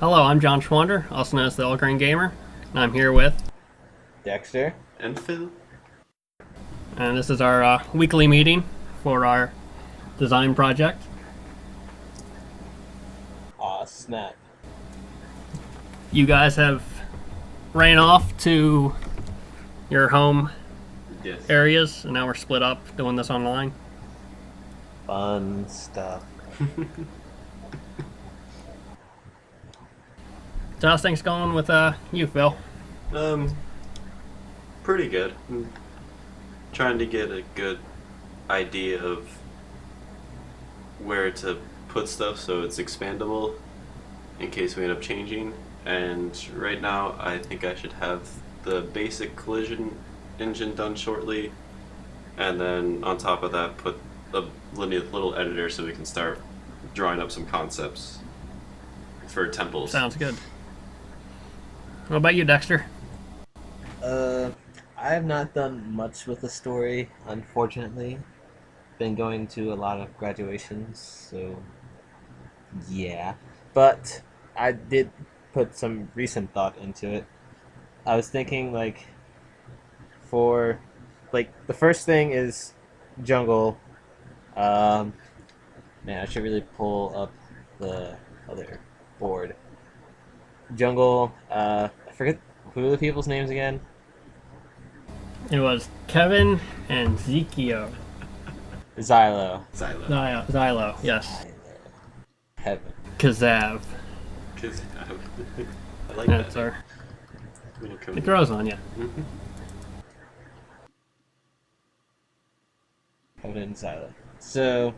Hello, I'm John Schwander, also known as the allgraingamer, and I'm here with, Dexter. And Phil. and this is our weekly meeting for our design project. Aw, snap. You guys have ran off to your home Yes. areas, and now we're split up doing this online. Fun stuff. So how's things going with you, Phil? Um, Pretty good. I'm trying to get a good idea of where to put stuff so it's expandable in case we end up changing. And right now, I think I should have the basic collision engine done shortly, and then on top of that, put a little editor so we can start drawing up some concepts for temples. Sounds good. What about you, Dexter? I have not done much with the story, unfortunately. Been going to a lot of graduations, so yeah. But I did put some recent thought into it. I was thinking, for, the first thing is jungle. Um, Man, I should really pull up the other board. Jungle, I forget who are the people's names again? It was Kevin and Zekio. Xylo. Silo. Xylo, yes. Heaven. KZAV. Cause I like That's that. our. Little code. It grows on you. Mhm. Heaven and Xylo. So,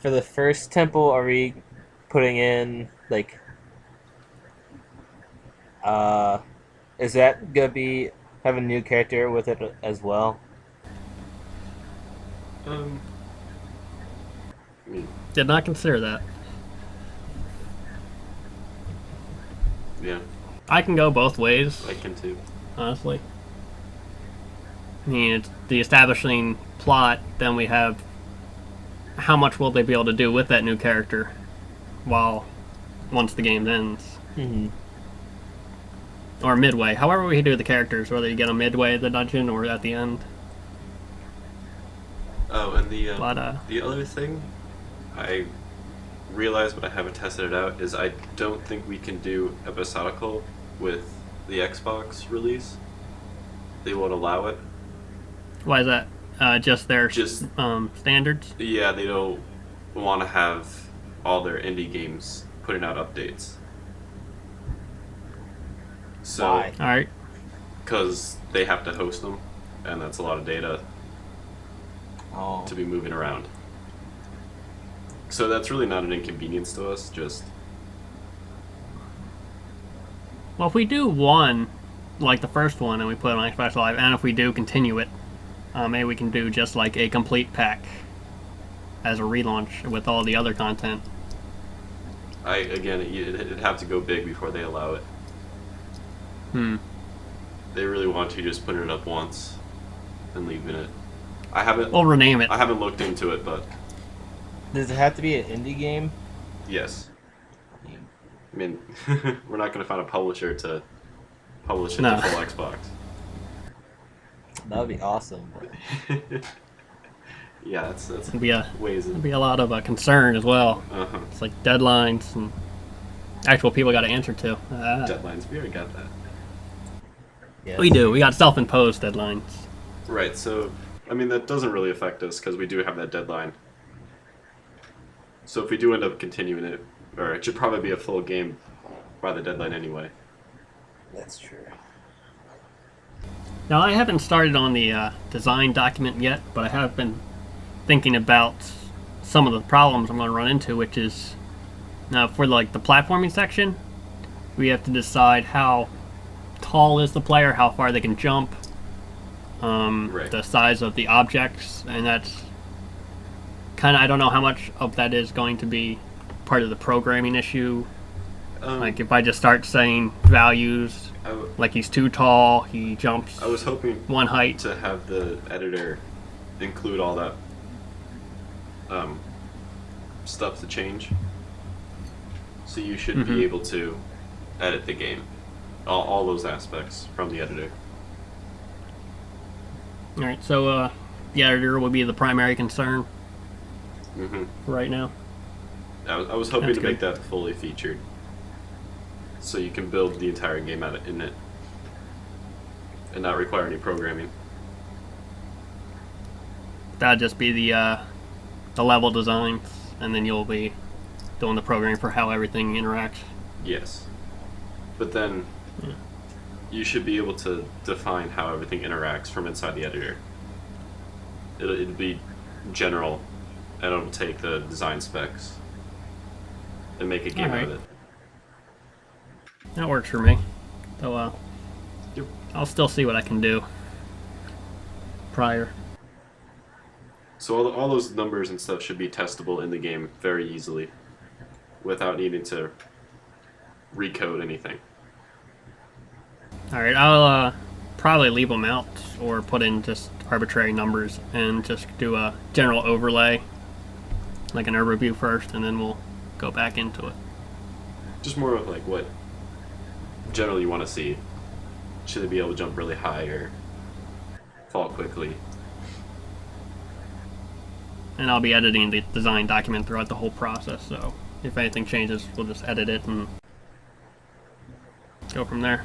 for the first temple, are we putting in, uh, is that gonna be, have a new character with it as well? Um, I mean, Did not consider that. yeah, I can go both ways, I can too. honestly. I mean, it's the establishing plot, then we have how much will they be able to do with that new character while once the game ends. Mm-hmm. Or midway. However we do the characters, whether you get them midway of the dungeon or at the end. Oh, and But the other thing I realized, but I haven't tested it out, is I don't think we can do episodical with the Xbox release. They won't allow it. why is that? Just their Just standards? yeah, they don't want to have all their indie games putting out updates. So, Why? Alright. because they have to host them, and that's a lot of data Oh. to be moving around. So that's really not an inconvenience to us. Just Well, if we do one, like the first one, and we put it on Xbox Live, and if we do continue it, maybe we can do just like a complete pack as a relaunch with all the other content. it'd have to go big before they allow it. Hmm. They really want you just putting it up once and leaving it. I haven't. We'll rename it. I haven't looked into it, but Does it have to be an indie game? yes. I mean, we're not going to find a publisher to publish it No. to full Xbox. That would be awesome. Yeah, that's It'd be a ways. It'd be a lot of concern as well. Uh-huh. It's like deadlines and actual people got to answer to. Deadlines. We already got that. Yeah. We do. We got self-imposed deadlines. Right. So, I mean, that doesn't really affect us because we do have that deadline. So if we do end up continuing it, or it should probably be a full game by the deadline anyway. That's true. Now I haven't started on the design document yet, but I have been thinking about some of the problems I'm going to run into, which is now for like the platforming section, we have to decide how tall is the player, how far they can jump, Right. the size of the objects, and that's kind of, I don't know how much of that is going to be part of the programming issue. Like if I just start saying values, like he's too tall, he jumps I was hoping one height. to have the editor include all that stuff to change. So you should be able to edit the game. All those aspects from the editor. All right, so the editor will be the primary concern Mm-hmm. right now. I was hoping That's to make good. that fully featured, so you can build the entire game out in it, and not require any programming. That'd just be the level designs, and then you'll be doing the programming for how everything interacts. Yes, but then Yeah. you should be able to define how everything interacts from inside the editor. It'd be general, and it'll take the design specs and make a game out of Alright. it. That works for me. So Yep. I'll still see what I can do prior. So all those numbers and stuff should be testable in the game very easily, without needing to recode anything. All right, I'll probably leave them out or put in just arbitrary numbers and just do a general overlay, like an overview first, and then we'll go back into it. Just more of like what generally you want to see. Should it be able to jump really high or fall quickly? And I'll be editing the design document throughout the whole process, so if anything changes, we'll just edit it and go from there.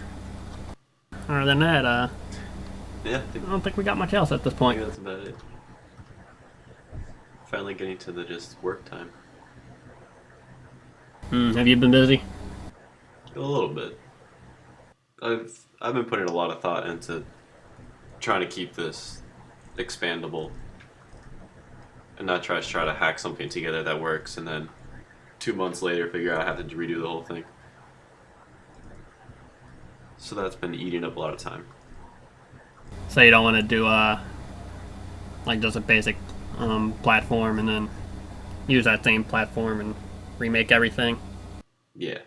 Other than that, Yeah, I don't think we got much else at this I point. think that's about it. Finally getting to the just work time. Have you been busy? A little bit. I've been putting a lot of thought into trying to keep this expandable and not try to hack something together that works and then 2 months later figure out I have to redo the whole thing. So that's been eating up a lot of time. So you don't want to do like just a basic platform and then use that same platform and remake everything? Yeah.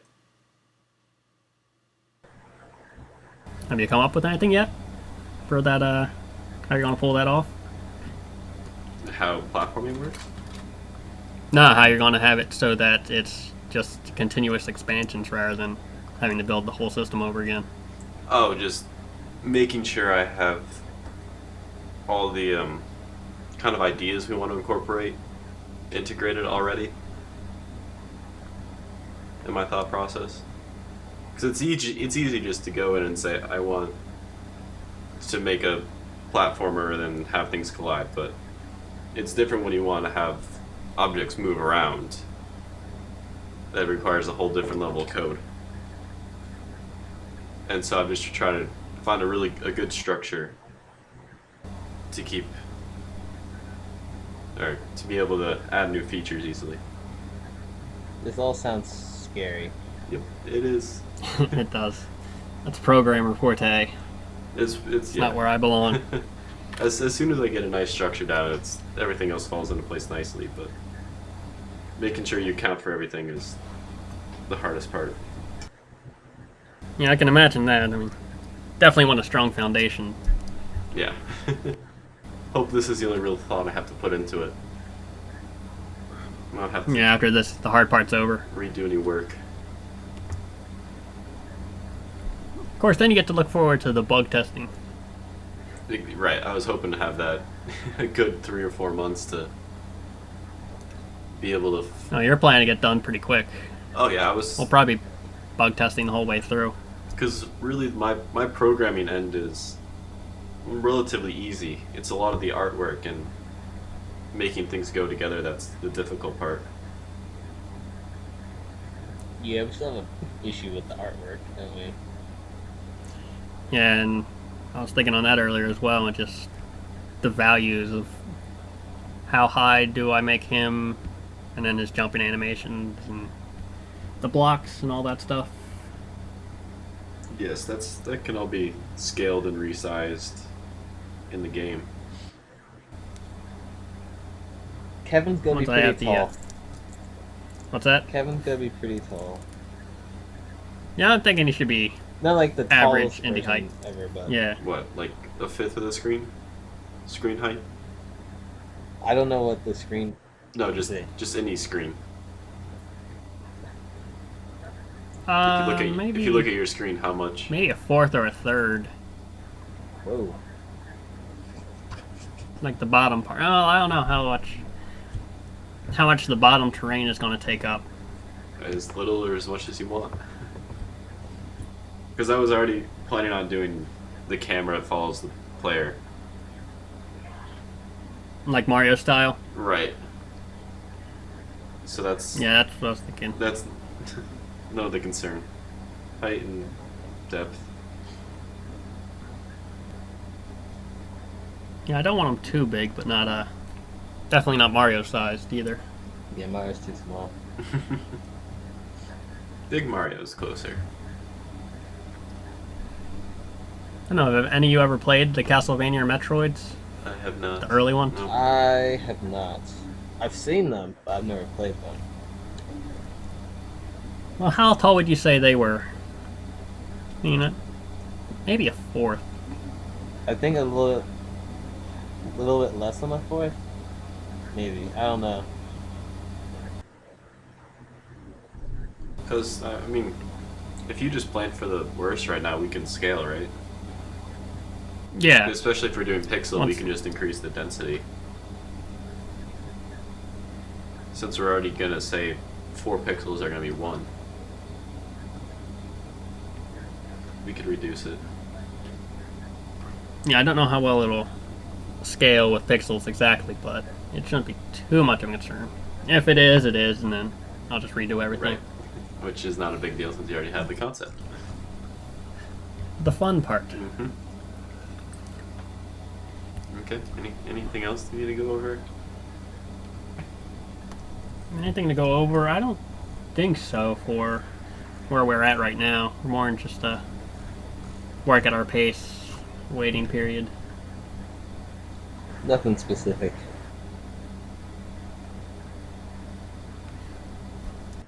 Have you come up with anything yet for that? How you're gonna pull that off? How platforming works? No, how you're gonna have it so that it's just continuous expansions rather than having to build the whole system over again. Oh, just making sure I have all the kind of ideas we want to incorporate integrated already in my thought process. Because it's easy just to go in and say I want to make a platformer and then have things collide, but it's different when you want to have objects move around. That requires a whole different level of code. And so I'm just trying to find a good structure to keep, or to be able to add new features easily. This all sounds scary. Yep, it is. It does. That's programmer forte. It's yeah. Not where I belong. As soon as I get a nice structure down, everything else falls into place nicely. But making sure you account for everything is the hardest part. Yeah, I can imagine that. I mean, definitely want a strong foundation. Yeah. Hope this is the only real thought I have to put into it. I don't have to Yeah, after this, the hard part's over. redo any work. Of course, then you get to look forward to the bug testing. Right, I was hoping to have that a good 3 or 4 months to be able to. Oh, you're planning to get done pretty quick. Oh yeah, I was. We'll probably be bug testing the whole way through. Because really, my programming end is relatively easy. It's a lot of the artwork and making things go together that's the difficult part. Yeah, we still have an issue with the artwork, don't we? Yeah, and I was thinking on that earlier as well, and just the values of how high do I make him, and then his jumping animations and the blocks and all that stuff. Yes, that can all be scaled and resized in the game. Kevin's gonna Once be I have pretty the, tall. What's that? Kevin's gonna be pretty tall. Yeah, I'm thinking he should be. Not like the Average tallest indie person height. ever, but Yeah. What, like a fifth of the screen height? I don't know what the screen. No, just See. just any screen. Maybe if you look at your screen, how much? maybe a fourth or a third, Whoa. like the bottom part. Oh, I don't know how much the bottom terrain is going to take up. As little or as much as you want. Because I was already planning on doing the camera that follows the player. Like Mario style. Right. So that's Yeah, that's what I was thinking. that's none of the concern. Height and depth. Yeah, I don't want them too big, but not definitely not Mario sized either. Yeah, Mario's too small. Big Mario's closer. I don't know, have any of you ever played the Castlevania or Metroids? I have not. The early ones? No. I have not. I've seen them, but I've never played them. Well, how tall would you say they were? You know, maybe a fourth. I think a little bit less than my fourth. Maybe. I don't know. Because, I mean, if you just plan for the worst right now, we can scale, right? Yeah. Especially if we're doing pixel, we Once- can just increase the density. Since we're already going to say 4 pixels are going to be 1. We could reduce it. Yeah, I don't know how well it'll scale with pixels exactly, but it shouldn't be too much of a concern. If it is, it is, and then I'll just redo everything. Right. Which is not a big deal since you already have the concept. The fun part. Mm-hmm. Okay. Anything else you need to go over? Anything to go over? I don't think so for where we're at right now. We're more in just a work at our pace, waiting period. Nothing specific.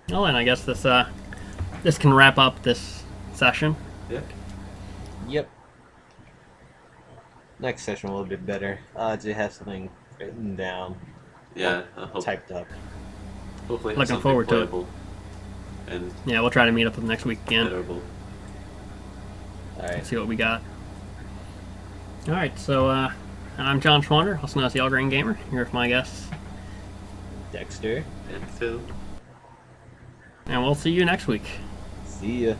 Well, then I guess this can wrap up this session. Yeah. Yep. Next session will be better. To have something written down, Yeah. typed up. Hopefully, have Looking something forward to it. playable and Yeah, we'll try to meet up next week again. editable. Alright. See what we got. Alright, so I'm John Schwander, also known as the allgraingamer, here with my guests. Dexter. And Phil. And we'll see you next week. See ya.